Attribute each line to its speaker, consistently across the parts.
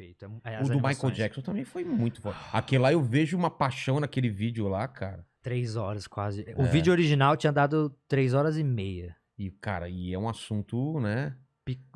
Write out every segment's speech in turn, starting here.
Speaker 1: perfeito.
Speaker 2: O do Michael Jackson também foi muito forte. Aquele lá eu vejo uma paixão naquele vídeo lá, cara.
Speaker 1: 3 horas quase. O vídeo original tinha dado 3 horas e meia.
Speaker 2: E, cara, é um assunto, né?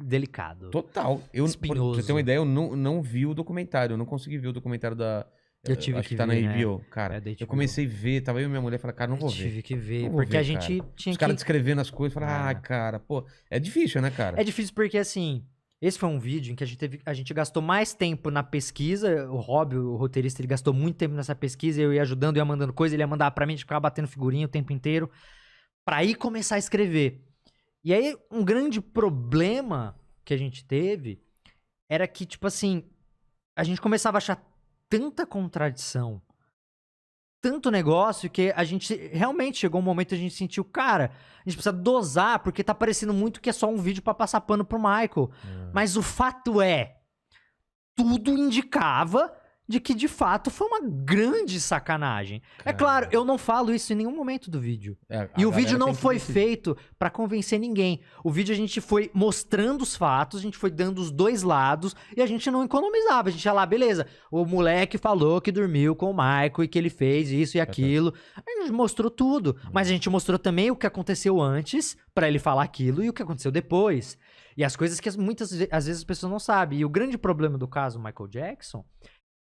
Speaker 1: Delicado.
Speaker 2: Total. Pra você ter uma ideia, eu não vi o documentário. Eu não consegui ver o documentário da...
Speaker 1: Eu tive
Speaker 2: acho
Speaker 1: que
Speaker 2: tá
Speaker 1: ver,
Speaker 2: na
Speaker 1: né?
Speaker 2: HBO. Cara, eu comecei a ver, tava eu e minha mulher, falei, cara, não vou ver.
Speaker 1: Tive que ver,
Speaker 2: Não vou
Speaker 1: porque
Speaker 2: ver,
Speaker 1: a gente
Speaker 2: cara.
Speaker 1: tinha
Speaker 2: Os caras descrevendo as coisas, falaram, cara, pô, é difícil, né, cara?
Speaker 1: É difícil porque, assim, esse foi um vídeo em que a gente gastou mais tempo na pesquisa, o Rob, o roteirista, ele gastou muito tempo nessa pesquisa, eu ia ajudando, ia mandando coisa, ele ia mandar pra mim, a gente ficava batendo figurinha o tempo inteiro, pra ir começar a escrever. E aí, um grande problema que a gente teve era que, tipo assim, a gente começava a achar tanta contradição, tanto negócio, que a gente realmente chegou um momento que a gente sentiu, cara, a gente precisa dosar, porque tá parecendo muito que é só um vídeo pra passar pano pro Michael. Mas o fato é, tudo indicava de que de fato foi uma grande sacanagem. É claro, eu não falo isso em nenhum momento do vídeo. E o vídeo não foi feito pra convencer ninguém. O vídeo a gente foi mostrando os fatos, a gente foi dando os dois lados e a gente não economizava. A gente ia lá, beleza, o moleque falou que dormiu com o Michael e que ele fez isso e aquilo. A gente mostrou tudo, mas a gente mostrou também o que aconteceu antes pra ele falar aquilo e o que aconteceu depois. E as coisas que às vezes as pessoas não sabem. E o grande problema do caso Michael Jackson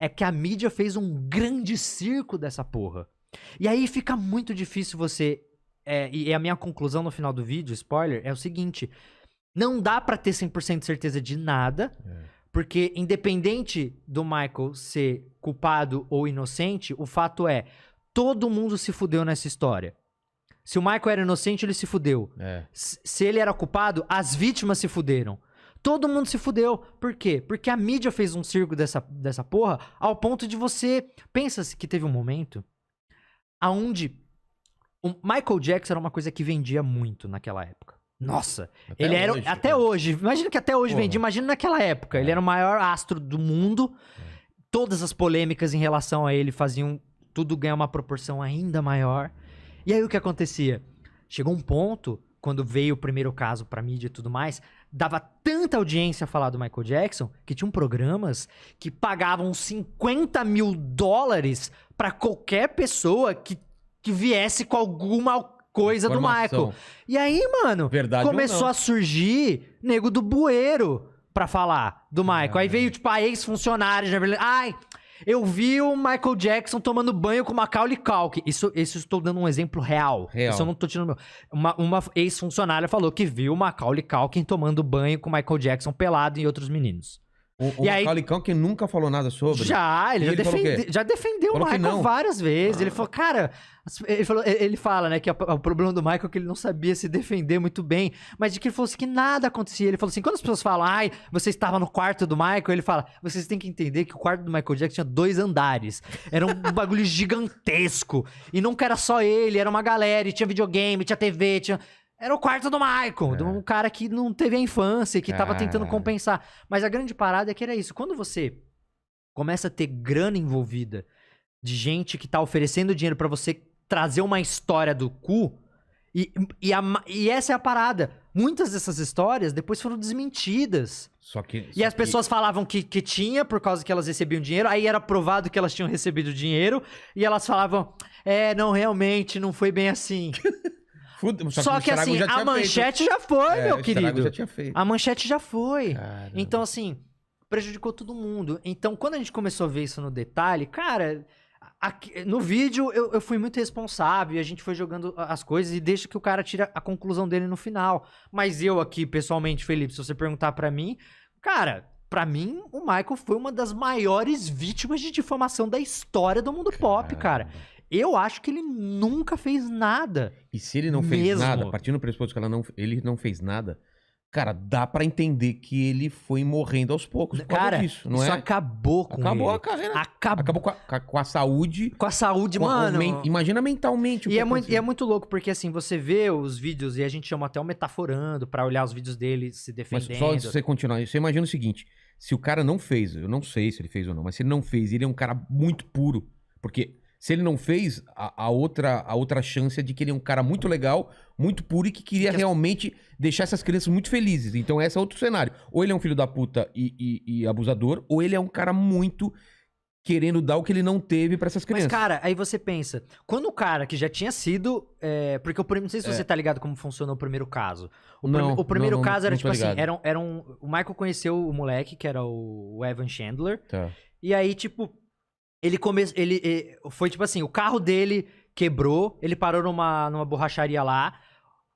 Speaker 1: é que a mídia fez um grande circo dessa porra. E aí fica muito difícil você... e a minha conclusão no final do vídeo, spoiler, é o seguinte. Não dá pra ter 100% de certeza de nada, porque independente do Michael ser culpado ou inocente, o fato é, todo mundo se fudeu nessa história. Se o Michael era inocente, ele se fudeu. Se ele era culpado, as vítimas se fuderam. Todo mundo se fudeu. Por quê? Porque a mídia fez um circo dessa porra ao ponto de você... Pensa-se que teve um momento onde o Michael Jackson era uma coisa que vendia muito naquela época. Nossa,
Speaker 2: até
Speaker 1: ele era...
Speaker 2: hoje,
Speaker 1: Até
Speaker 2: cara.
Speaker 1: hoje. Imagina que até hoje
Speaker 2: Porra.
Speaker 1: vendia. Imagina naquela época. Ele era o maior astro do mundo. Todas as polêmicas em relação a ele faziam tudo ganhar uma proporção ainda maior. E aí o que acontecia? Chegou um ponto, quando veio o primeiro caso pra mídia e tudo mais, dava tanta audiência a falar do Michael Jackson, que tinham programas que pagavam $50 mil pra qualquer pessoa que viesse com alguma coisa do Michael. E aí, mano,
Speaker 2: Verdade
Speaker 1: começou a surgir nego do bueiro pra falar do Michael. Aí veio, tipo, a ex-funcionária, ai... Eu vi o Michael Jackson tomando banho com Macaulay Culkin. Isso estou dando um exemplo real. Isso eu não tô tirando... Uma ex-funcionária falou que viu o Macaulay Culkin tomando banho com Michael Jackson pelado e outros meninos.
Speaker 2: O Macaulay Culkin nunca falou nada sobre?
Speaker 1: Ele já defendeu o Michael várias vezes. Ele falou, cara... Ele fala, né, que o problema do Michael é que ele não sabia se defender muito bem, mas de que ele falou assim, que nada acontecia. Ele falou assim, quando as pessoas falam, ai, você estava no quarto do Michael, ele fala, vocês têm que entender que o quarto do Michael Jackson tinha 2 andares. Era um bagulho gigantesco. E nunca era só ele, era uma galera, e tinha videogame, tinha TV, Era o quarto do Michael, de um cara que não teve a infância, que tava tentando compensar. Mas a grande parada é que era isso. Quando você começa a ter grana envolvida, de gente que tá oferecendo dinheiro pra você trazer uma história do cu, e essa é a parada. Muitas dessas histórias depois foram desmentidas. E as pessoas falavam que tinha, por causa que elas recebiam dinheiro, aí era provado que elas tinham recebido dinheiro, e elas falavam, não, realmente, não foi bem assim. Só que assim, a manchete já foi, meu querido. A manchete já foi. Caramba. Então, assim, prejudicou todo mundo. Então, quando a gente começou a ver isso no detalhe, cara... no vídeo eu fui muito responsável e a gente foi jogando as coisas e deixa que o cara tira a conclusão dele no final. Mas eu aqui, pessoalmente, Felipe, se você perguntar pra mim, cara, pra mim o Michael foi uma das maiores vítimas de difamação da história do mundo pop, cara. Eu acho que ele nunca fez nada.
Speaker 2: E se ele não fez nada, partindo do pressuposto que ele não fez nada, cara, dá pra entender que ele foi morrendo aos poucos por causa disso, não é?
Speaker 1: Isso acabou com ele.
Speaker 2: Acabou a carreira. Acabou com a saúde.
Speaker 1: Com a saúde, mano.
Speaker 2: Imagina mentalmente.
Speaker 1: E é muito louco, porque assim, você vê os vídeos, e a gente chama até o metaforando pra olhar os vídeos dele se defendendo.
Speaker 2: Mas só antes de você continuar, você imagina o seguinte, se o cara não fez, eu não sei se ele fez ou não, mas se ele não fez, ele é um cara muito puro, porque... Se ele não fez, a outra chance é de que ele é um cara muito legal, muito puro e que queria realmente deixar essas crianças muito felizes. Então esse é outro cenário. Ou ele é um filho da puta e abusador, ou ele é um cara muito querendo dar o que ele não teve pra essas crianças.
Speaker 1: Mas, cara, aí você pensa, quando o cara que já tinha sido... porque eu não sei se você tá ligado como funcionou o primeiro caso. O primeiro caso era tipo assim, o Michael conheceu o moleque, que era o Evan Chandler.
Speaker 2: Tá.
Speaker 1: E aí, tipo, ele foi tipo assim, o carro dele quebrou, ele parou numa borracharia lá,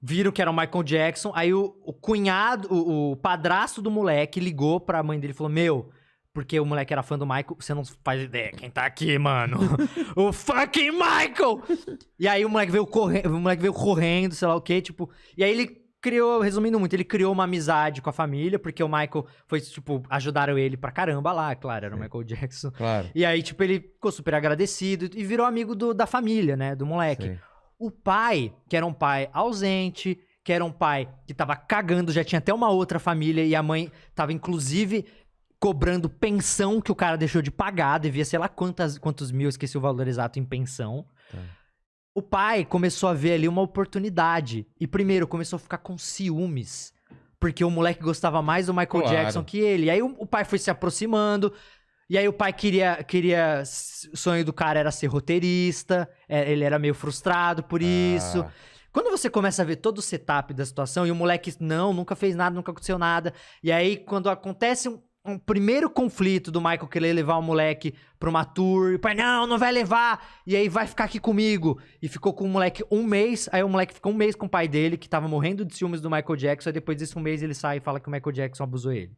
Speaker 1: viram que era o Michael Jackson, aí o cunhado, o padrasto do moleque ligou pra mãe dele e falou, meu... Porque o moleque era fã do Michael, você não faz ideia quem tá aqui, mano. O fucking Michael! E aí o moleque veio correndo, sei lá o quê, tipo... E aí ele criou, resumindo muito, ele criou uma amizade com a família, porque o Michael foi, tipo, ajudaram ele pra caramba lá, claro, era o Michael Jackson.
Speaker 2: Claro.
Speaker 1: E aí, tipo, ele ficou super agradecido e virou amigo da família, né, do moleque.
Speaker 2: Sim.
Speaker 1: O pai, que era um pai ausente, que era um pai que tava cagando, já tinha até uma outra família, e a mãe tava, inclusive... cobrando pensão que o cara deixou de pagar, devia sei lá quantos mil, esqueci o valor exato em pensão.
Speaker 2: Tá.
Speaker 1: O pai começou a ver ali uma oportunidade. E primeiro, começou a ficar com ciúmes. Porque o moleque gostava mais do Michael Jackson que ele. E aí o pai foi se aproximando. E aí o pai queria... O sonho do cara era ser roteirista. Ele era meio frustrado por isso. Quando você começa a ver todo o setup da situação, e o moleque, nunca fez nada, nunca aconteceu nada. E aí, quando acontece um primeiro conflito do Michael querer levar o moleque pra uma tour, o pai, não vai levar, e aí vai ficar aqui comigo. E ficou com o moleque um mês, aí o moleque ficou um mês com o pai dele, que tava morrendo de ciúmes do Michael Jackson, aí depois desse um mês ele sai e fala que o Michael Jackson abusou ele.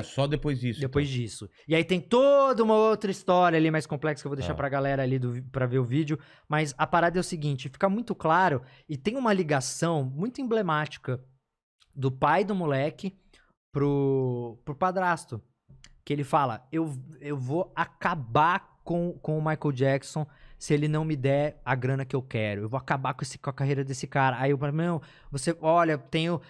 Speaker 2: Só depois disso.
Speaker 1: Depois disso. E aí tem toda uma outra história ali mais complexa que eu vou deixar pra galera ali pra ver o vídeo, mas a parada é o seguinte, fica muito claro, e tem uma ligação muito emblemática do pai do moleque pro padrasto, que ele fala, eu vou acabar com o Michael Jackson se ele não me der a grana que eu quero, eu vou acabar com a carreira desse cara. Aí eu falo, não, você, olha, tem o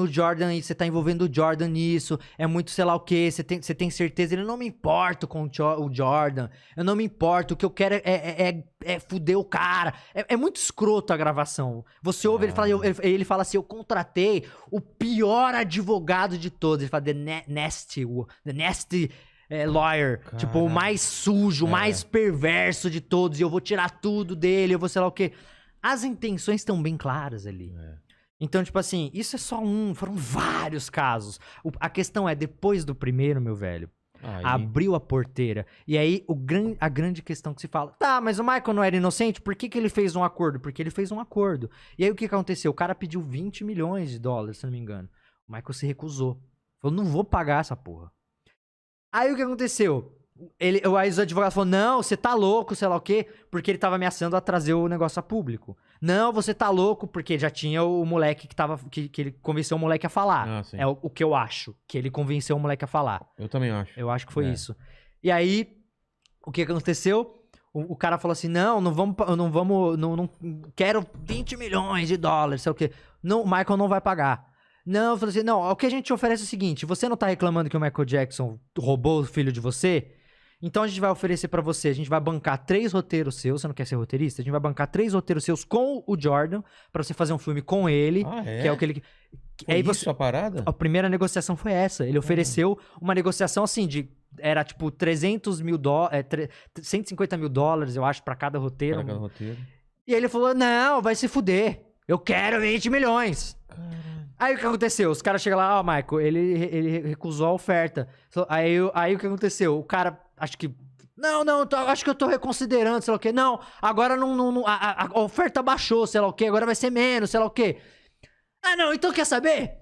Speaker 1: Jordan aí, você tá envolvendo o Jordan nisso, é muito sei lá o que, você tem certeza? Ele, não me importo com o Jordan, eu não me importo, o que eu quero é fuder o cara. É muito escroto a gravação. Você ouve, ele fala assim, eu contratei o pior advogado de todos, ele fala, the nasty lawyer, cara, tipo, o mais sujo, o mais perverso de todos, e eu vou tirar tudo dele, eu vou sei lá o quê. As intenções estão bem claras ali. Então, tipo assim, isso é só foram vários casos. A questão é, depois do primeiro, meu velho, abriu a porteira, e aí a grande questão que se fala, tá, mas o Michael não era inocente, por que ele fez um acordo? Porque ele fez um acordo. E aí o que aconteceu? O cara pediu 20 milhões de dólares, se não me engano. O Michael se recusou. Falou, não vou pagar essa porra. Aí o que aconteceu? Aí os advogados falaram, não, você tá louco, sei lá o quê, porque ele tava ameaçando a trazer o negócio a público. Não, você tá louco, porque já tinha o moleque que ele convenceu o moleque a falar. É o que eu acho, que ele convenceu o moleque a falar.
Speaker 2: Eu também acho.
Speaker 1: Eu acho que foi isso. E aí, o que aconteceu? O cara falou assim, não quero 20 milhões de dólares, sei o quê. Não, o Michael não vai pagar. Não, eu falei assim, não, o que a gente te oferece é o seguinte, você não tá reclamando que o Michael Jackson roubou o filho de você? Então a gente vai oferecer pra você, a gente vai bancar 3 roteiros seus, você não quer ser roteirista? A gente vai bancar 3 roteiros seus com o Jordan, pra você fazer um filme com ele, que é o que ele...
Speaker 2: Foi isso a parada?
Speaker 1: A primeira negociação foi essa, ele ofereceu uma negociação assim, era tipo 150 mil dólares, eu acho, pra cada roteiro.
Speaker 2: Pra cada roteiro. E
Speaker 1: aí ele falou, não, vai se fuder, eu quero 20 milhões.
Speaker 2: Caralho.
Speaker 1: Aí o que aconteceu? Os caras chegam lá, Michael, ele recusou a oferta. Aí o que aconteceu? O cara, acho que... acho que eu tô reconsiderando, sei lá o quê. Não, agora a oferta baixou, sei lá o quê. Agora vai ser menos, sei lá o quê. Não, então quer saber?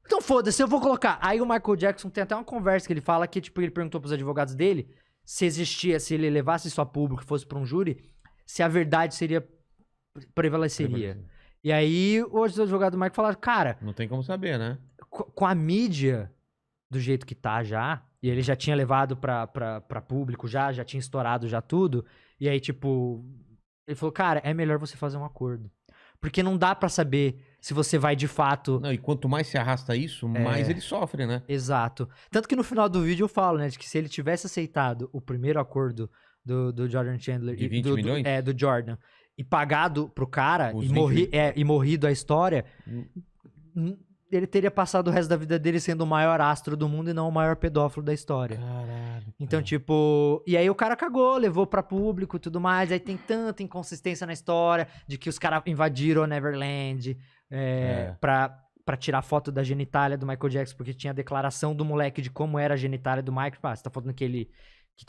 Speaker 1: Então foda-se, eu vou colocar. Aí o Michael Jackson tem até uma conversa que ele fala que, tipo, ele perguntou pros advogados dele se ele levasse isso a público, fosse pra um júri, se a verdade prevaleceria. E aí, os advogados do Michael falaram, cara...
Speaker 2: Não tem como saber, né?
Speaker 1: Com a mídia do jeito que tá já, e ele já tinha levado pra público já tinha estourado já tudo, e aí, tipo... Ele falou, cara, é melhor você fazer um acordo. Porque não dá pra saber se você vai de fato...
Speaker 2: Não, e quanto mais se arrasta isso, mais ele sofre, né?
Speaker 1: Exato. Tanto que no final do vídeo eu falo, né, de que se ele tivesse aceitado o primeiro acordo do Jordan Chandler...
Speaker 2: De 20 milhões?
Speaker 1: Do Jordan. E pagado pro cara
Speaker 2: Os
Speaker 1: e,
Speaker 2: 20
Speaker 1: e morrido a história... Ele teria passado o resto da vida dele sendo o maior astro do mundo e não o maior pedófilo da história.
Speaker 2: Caralho.
Speaker 1: Então, tipo... E aí o cara cagou, levou pra público e tudo mais. Aí tem tanta inconsistência na história de que os caras invadiram a Neverland pra tirar foto da genitália do Michael Jackson, porque tinha a declaração do moleque de como era a genitália do Michael. Você tá falando que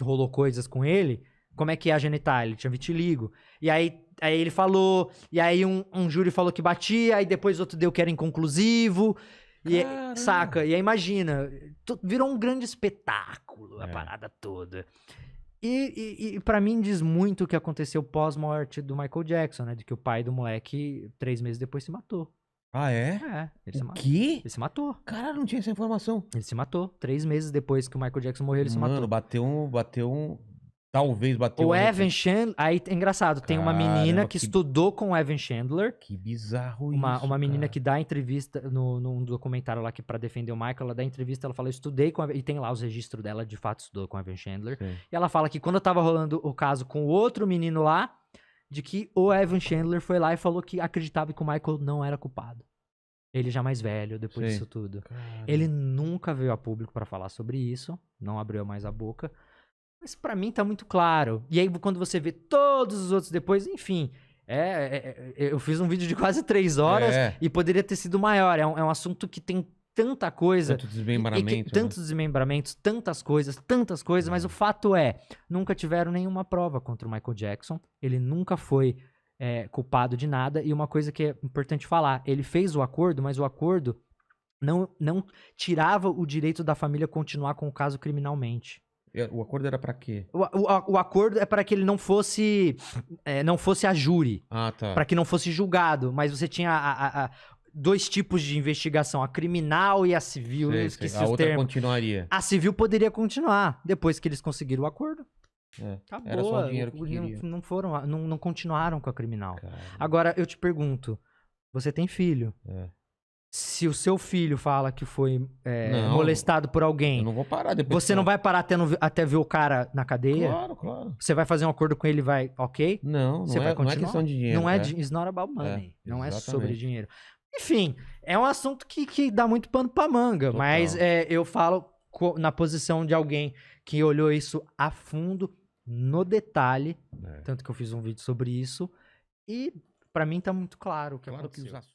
Speaker 1: rolou coisas com ele? Como é que é a genitália? Ele tinha vitiligo. E aí ele falou, e aí um júri falou que batia, aí depois outro deu que era inconclusivo. E, saca? E aí imagina, virou um grande espetáculo a parada toda. E pra mim diz muito o que aconteceu pós-morte do Michael Jackson, né? De que o pai do moleque, 3 meses depois, se matou.
Speaker 2: Ah, é?
Speaker 1: Ele se
Speaker 2: O
Speaker 1: matou.
Speaker 2: quê?
Speaker 1: Ele se matou.
Speaker 2: Caralho, não tinha essa informação.
Speaker 1: Ele se matou. 3 meses depois que o Michael Jackson morreu, ele se matou.
Speaker 2: Mano, bateu um... Talvez bateu
Speaker 1: O Evan Chandler... Aí é engraçado, tem uma menina que estudou com o Evan Chandler.
Speaker 2: Que bizarro
Speaker 1: Uma menina
Speaker 2: cara.
Speaker 1: que dá entrevista num documentário lá que pra defender o Michael, ela dá entrevista, ela fala, eu estudei com a... E tem lá os registros dela, de fato estudou com o Evan Chandler.
Speaker 2: Sim.
Speaker 1: E ela fala que quando tava rolando o caso com o outro menino lá, de que o Evan Chandler foi lá e falou que acreditava que o Michael não era culpado. Ele já mais velho, depois
Speaker 2: Sim.
Speaker 1: disso tudo.
Speaker 2: Caramba.
Speaker 1: Ele nunca veio a público pra falar sobre isso, não abriu mais a boca. Mas pra mim tá muito claro. E aí quando você vê todos os outros depois, enfim... eu fiz um vídeo de quase 3 horas e poderia ter sido maior. É um assunto que tem tanta coisa.
Speaker 2: Tanto desmembramento.
Speaker 1: Tantos desmembramentos, tantas coisas, mas o fato nunca tiveram nenhuma prova contra o Michael Jackson. Ele nunca foi culpado de nada. E uma coisa que é importante falar, ele fez o acordo, mas o acordo não tirava o direito da família continuar com o caso criminalmente.
Speaker 2: O acordo era pra quê?
Speaker 1: O acordo é para que ele não fosse a júri.
Speaker 2: Ah, tá.
Speaker 1: Para que não fosse julgado. Mas você tinha 2 tipos de investigação, a criminal e a civil. Eu esqueci
Speaker 2: a
Speaker 1: os
Speaker 2: outra
Speaker 1: termos.
Speaker 2: continuaria.
Speaker 1: A civil poderia continuar depois que eles conseguiram o acordo. Acabou.
Speaker 2: Era só o dinheiro que queria.
Speaker 1: Não continuaram com a criminal.
Speaker 2: Caramba.
Speaker 1: Agora, eu te pergunto, você tem filho? Se o seu filho fala que foi molestado por alguém,
Speaker 2: eu não vou parar depois.
Speaker 1: você não vai parar até ver o cara na cadeia?
Speaker 2: Claro.
Speaker 1: Você vai fazer um acordo com ele e vai, ok?
Speaker 2: Não é questão de dinheiro.
Speaker 1: Não é, it's not about money. Não é sobre
Speaker 2: exatamente.
Speaker 1: dinheiro. Enfim, é um assunto que dá muito pano pra manga.
Speaker 2: Total.
Speaker 1: Mas eu falo na posição de alguém que olhou isso a fundo, no detalhe. Tanto que eu fiz um vídeo sobre isso. E pra mim tá muito claro o que aconteceu.